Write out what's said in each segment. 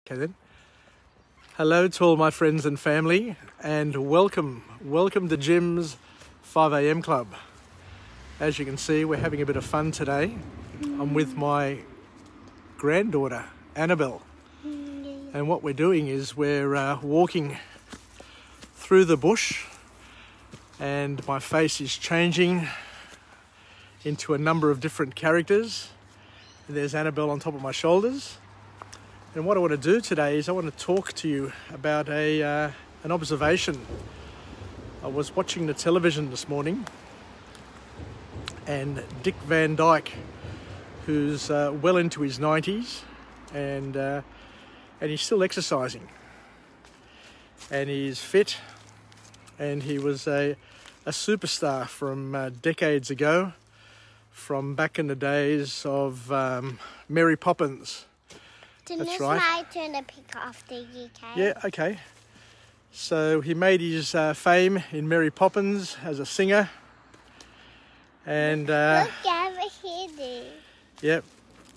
Okay then. Hello to all my friends and family, and welcome to Jim's 5 a.m. club. As you can see, we're having a bit of fun today. I'm with my granddaughter, Annabelle. And what we're doing is we're walking through the bush, and my face is changing into a number of different characters. And there's Annabelle on top of my shoulders. And what I want to do today is I want to talk to you about an observation. I was watching the television this morning, and Dick Van Dyke, who's well into his 90s, and he's still exercising, and he's fit, and he was a superstar from decades ago, from back in the days of Mary Poppins. That's right. My turn to pick off the UK. Yeah, okay. So he made his fame in Mary Poppins as a singer. And Look over here, dude. yep,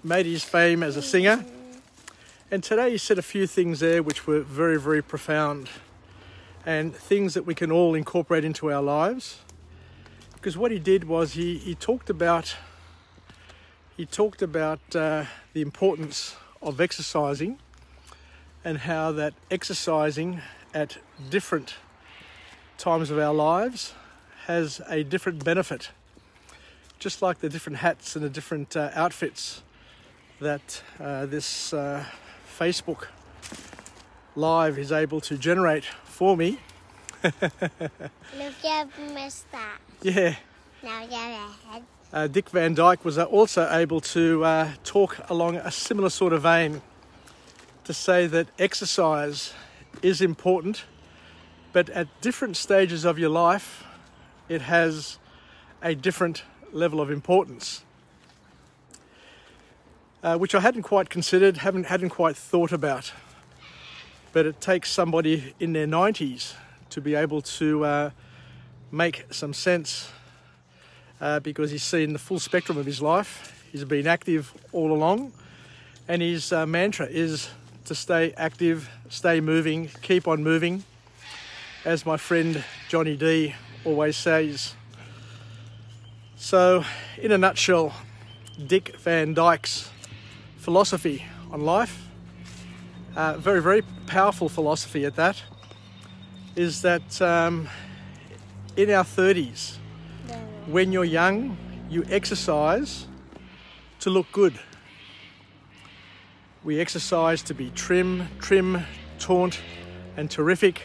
made his fame as a singer. And today he said a few things there which were very, very profound, and things that we can all incorporate into our lives. Because what he did was he talked about the importance of exercising, and how that exercising at different times of our lives has a different benefit, just like the different hats and the different outfits that this Facebook Live is able to generate for me. Look, you've missed that. Yeah. Now go ahead. Dick Van Dyke was also able to talk along a similar sort of vein, to say that exercise is important, but at different stages of your life, it has a different level of importance, which I hadn't quite considered, hadn't quite thought about. But it takes somebody in their 90s to be able to make some sense, because he's seen the full spectrum of his life. He's been active all along, and his mantra is to stay active, stay moving, keep on moving, as my friend Johnny D always says. So, in a nutshell, Dick Van Dyke's philosophy on life, very, very powerful philosophy at that, is that in our 30s, when you're young, you exercise to look good. We exercise to be trim, taunt, and terrific.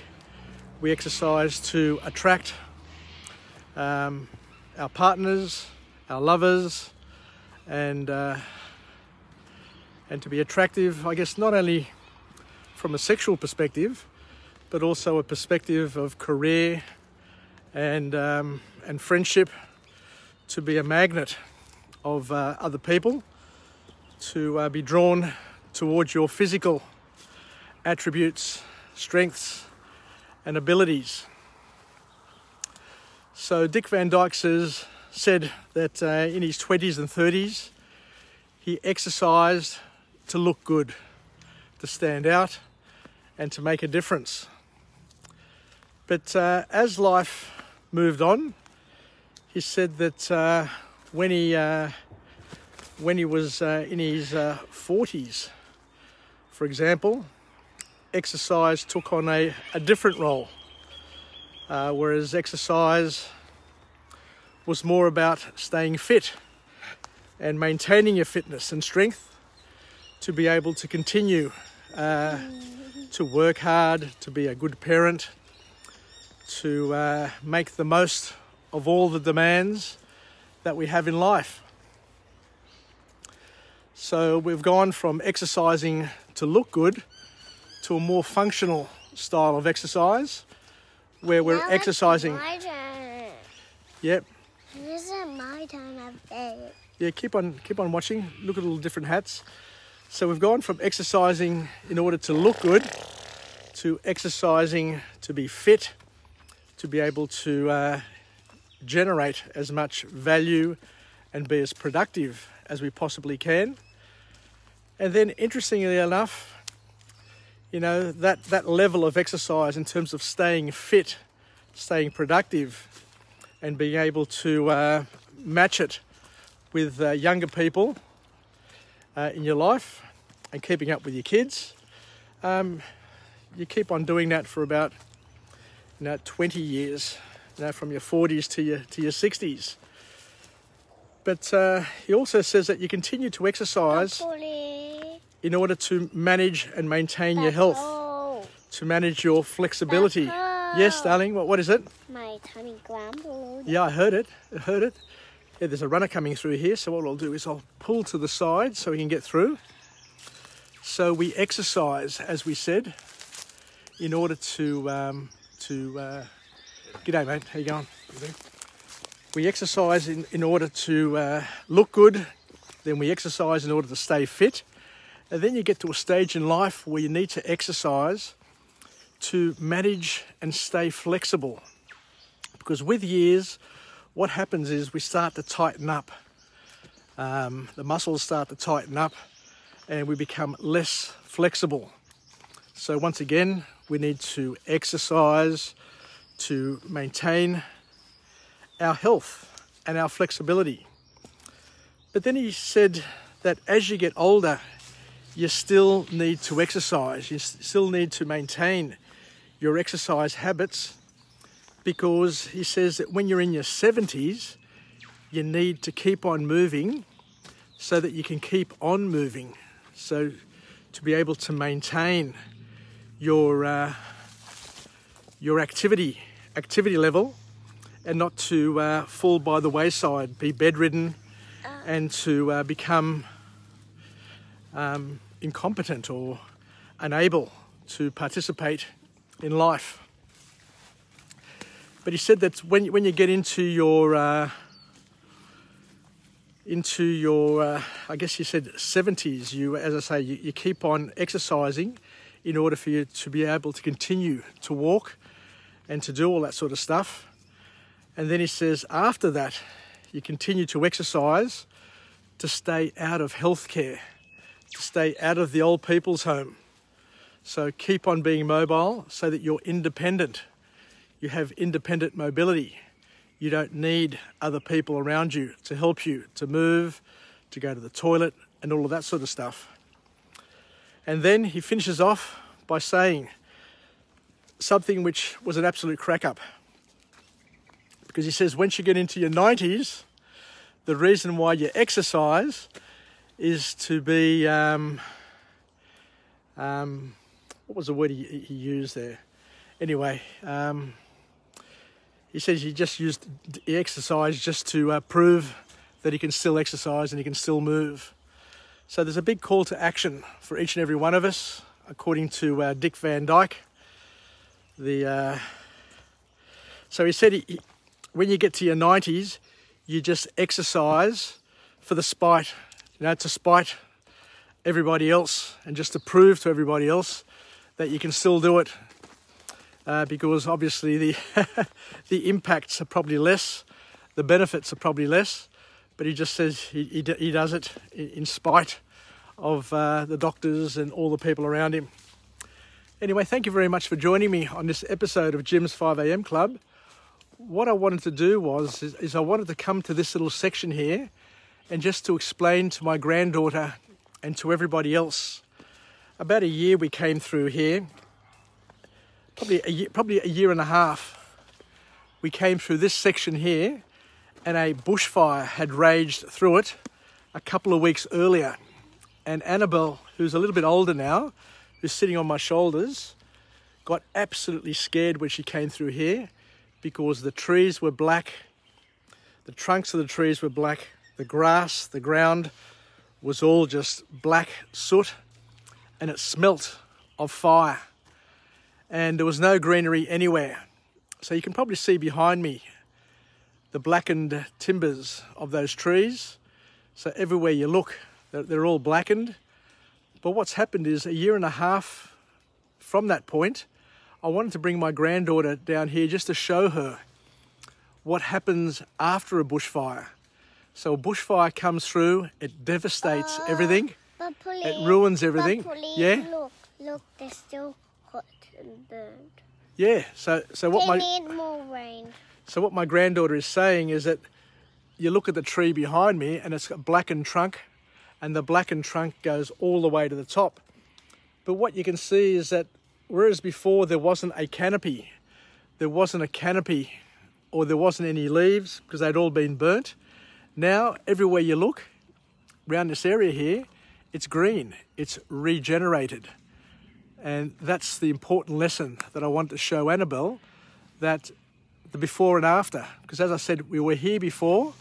We exercise to attract our partners, our lovers, and to be attractive, I guess, not only from a sexual perspective, but also a perspective of career and friendship, to be a magnet of other people, to be drawn towards your physical attributes, strengths, and abilities. So Dick Van Dyke said that in his 20s and 30s, he exercised to look good, to stand out, and to make a difference. But as life moved on, he said that when he was in his 40s, for example, exercise took on a different role, whereas exercise was more about staying fit and maintaining your fitness and strength to be able to continue to work hard, to be a good parent, to make the most of all the demands that we have in life. So we've gone from exercising to look good to a more functional style of exercise, where we're exercising. My turn. Yep. It isn't my turn up there. Yeah, keep on watching. Look at all the different hats. So we've gone from exercising in order to look good to exercising to be fit, to be able to generate as much value and be as productive as we possibly can. And then, interestingly enough, you know, that level of exercise in terms of staying fit, staying productive, and being able to match it with younger people in your life and keeping up with your kids. You keep on doing that for about 20 years, from your 40s to your 60s. But he also says that you continue to exercise in order to manage and maintain your health, to manage your flexibility. Yes, darling, what is it? My tummy grumbled. Yeah, I heard it. Yeah, there's a runner coming through here, so what I'll do is I'll pull to the side so we can get through. So we exercise, as we said, in order to g'day mate, how you going? We exercise in order to look good, then we exercise in order to stay fit, and then you get to a stage in life where you need to exercise to manage and stay flexible. Because with years, what happens is we start to tighten up. The muscles start to tighten up and we become less flexible. So once again, we need to exercise to maintain our health and our flexibility. But then he said that as you get older, you still need to exercise. You still need to maintain your exercise habits, because he says that when you're in your 70s, you need to keep on moving so that you can keep on moving. So to be able to maintain your activity level and not to fall by the wayside, be bedridden, and to become incompetent or unable to participate in life. But he said that when you get into your I guess he said 70s, you keep on exercising in order for you to be able to continue to walk and to do all that sort of stuff. And then he says after that, you continue to exercise to stay out of healthcare, to stay out of the old people's home. So keep on being mobile so that you're independent. You have independent mobility. You don't need other people around you to help you to move, to go to the toilet, and all of that sort of stuff. And then he finishes off by saying something which was an absolute crack-up. Because he says once you get into your 90s, the reason why you exercise is to be... what was the word he used there? Anyway, he says he exercise just to prove that he can still exercise and he can still move. So there's a big call to action for each and every one of us, according to Dick Van Dyke. So he said when you get to your 90s, you just exercise for the spite, to spite everybody else and just to prove to everybody else that you can still do it, because obviously the impacts are probably less, the benefits are probably less, but he just says he does it in spite of the doctors and all the people around him. Anyway, thank you very much for joining me on this episode of Jim's 5am Club. What I wanted to do is I wanted to come to this little section here and just to explain to my granddaughter and to everybody else. About a year we came through here, probably a year and a half. We came through this section here and a bushfire had raged through it a couple of weeks earlier. And Annabelle, who's a little bit older now, who's sitting on my shoulders, got absolutely scared when she came through here because the trees were black, the trunks of the trees were black, the grass, the ground was all just black soot, and it smelt of fire. And there was no greenery anywhere. So you can probably see behind me the blackened timbers of those trees. So everywhere you look, they're all blackened. But what's happened is a year and a half from that point, I wanted to bring my granddaughter down here just to show her what happens after a bushfire. So a bushfire comes through, it devastates everything. It ruins everything. But Yeah? Look, they're still hot and burned. Yeah, so what They need more rain. So what my granddaughter is saying is that you look at the tree behind me and it's got a blackened trunk, and the blackened trunk goes all the way to the top. But what you can see is that whereas before there wasn't a canopy or there wasn't any leaves because they'd all been burnt, now everywhere you look around this area here, it's green, it's regenerated. And that's the important lesson that I want to show Annabelle, that the before and after. Because as I said, we were here before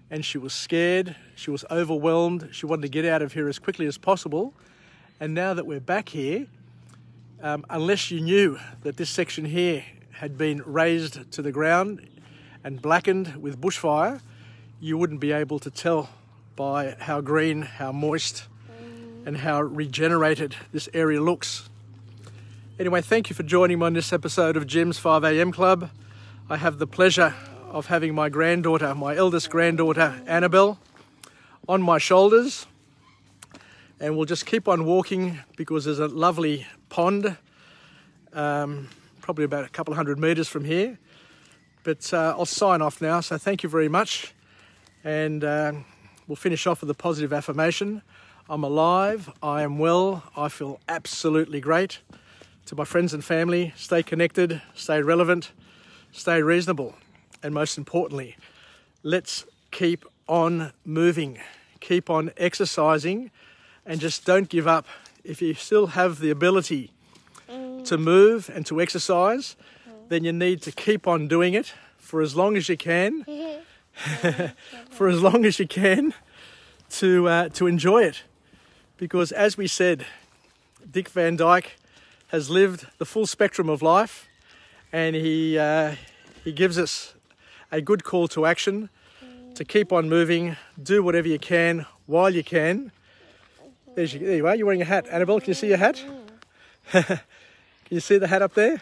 and she was scared, she was overwhelmed, she wanted to get out of here as quickly as possible. And now that we're back here, unless you knew that this section here had been razed to the ground and blackened with bushfire, you wouldn't be able to tell by how green, how moist and how regenerated this area looks. Anyway, thank you for joining me on this episode of Jim's 5am Club. I have the pleasure of having my granddaughter, my eldest granddaughter, Annabelle, on my shoulders. And we'll just keep on walking because there's a lovely pond, probably about a couple of 100 metres from here. But I'll sign off now, so thank you very much. And we'll finish off with a positive affirmation. I'm alive, I am well, I feel absolutely great. To my friends and family, stay connected, stay relevant, stay reasonable. And most importantly, let's keep on moving, keep on exercising, and just don't give up. If you still have the ability to move and to exercise, then you need to keep on doing it for as long as you can, for as long as you can to enjoy it. Because as we said, Dick Van Dyke has lived the full spectrum of life, and he gives us a good call to action to keep on moving, do whatever you can while you can. There you are, you're wearing a hat. Annabelle, can you see your hat? Can you see the hat up there?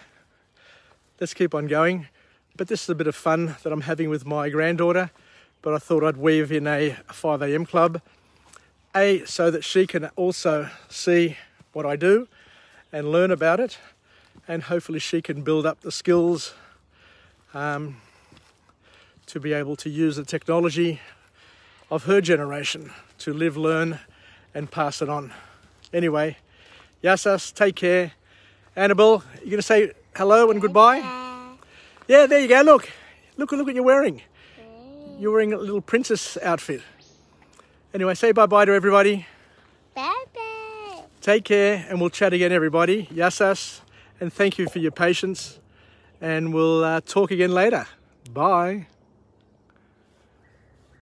Let's keep on going. But this is a bit of fun that I'm having with my granddaughter, but I thought I'd weave in a 5am club, so that she can also see what I do and learn about it, and hopefully she can build up the skills to be able to use the technology of her generation to live, learn and pass it on. Anyway, Yassas, take care. Annabelle, you're going to say hello and goodbye? Yeah, there you go, look what you're wearing. You're wearing a little princess outfit. Anyway, say bye-bye to everybody. Bye-bye. Take care, and we'll chat again, everybody. Yassas, and thank you for your patience. And we'll talk again later. Bye.